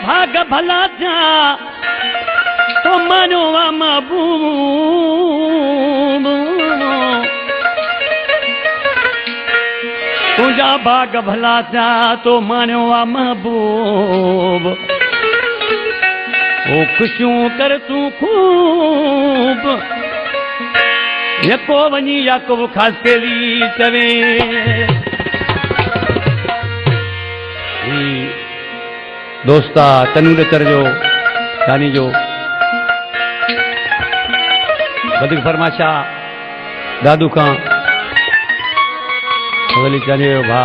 भाग भला थिया तो मानो आ महबूब तुझा भाग भला थिया तो मानो आ महबूब ओ खुशियों कर तू खूब यको वनी याकूब खास के लिए चवे दोस्ता तनूर चरजो जानी जो वधिक फरमाशा दादू का वली चांडियो भा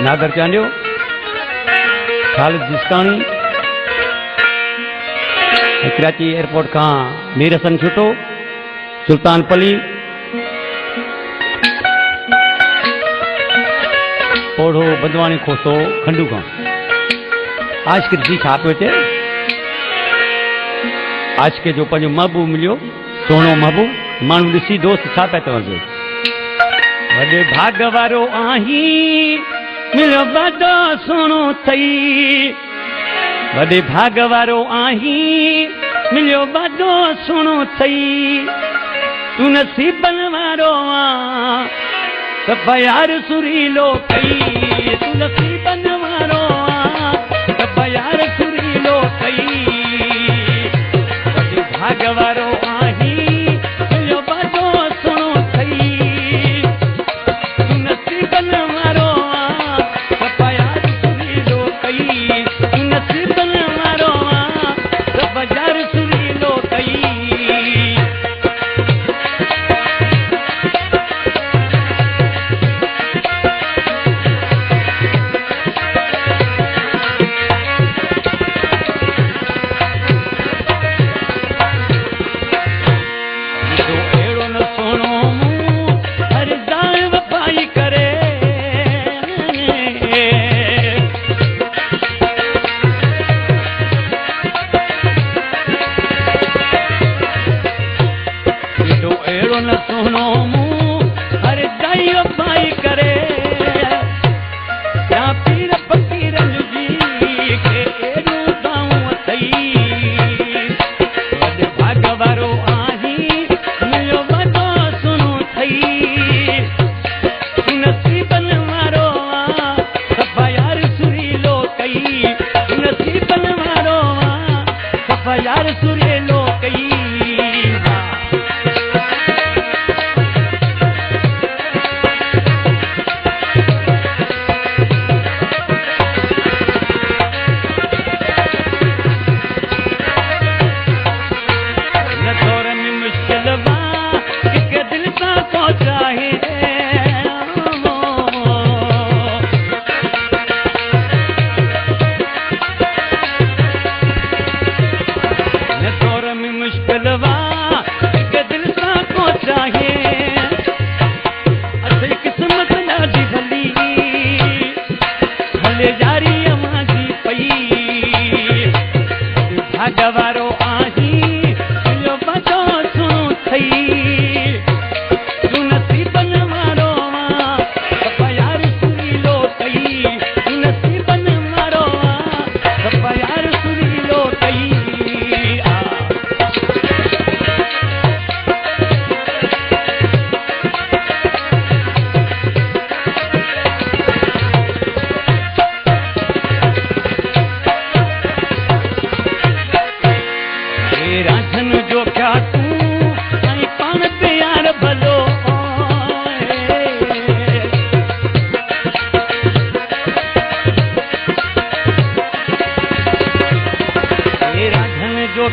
नागर चांडियो खालिद जिस्तानी कराची एयरपोर्ट का मीरसन छुटो सुल्तानपली ओढ़ो बदवानी खोसो खंडू का आज के दी छाप थे आज के जो पंहिंजो महबूब मिलियो सोनो महबूब माण्हू ॾिसी दोस्त छा पिया चवंदो वॾे भाग वारो आहीं मिलियो वॾो सोनो थई वॾे भाग वारो आहीं मिलियो वॾो सोनो थई तू नसीबन वारो आं त यार सुरीलो थई तू नसीबन वारो आं त यार सुरीलो थई वॾे भाग वारो आहीं मिलियो वॾो सोनो थई तू नसीबन वारो आं त यार सुरीलो थई तू नसीबन वारो आं त यार सुरीलो थई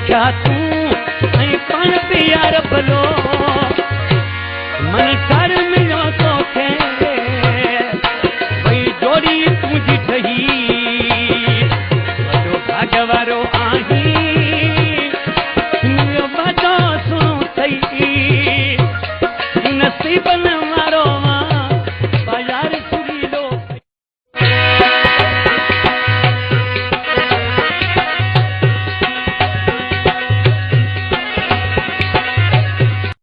क्या तू पान प्यार भलो मन कर मिलो तोखे भई जोड़ी तुझी ठही वॾो भाग वारो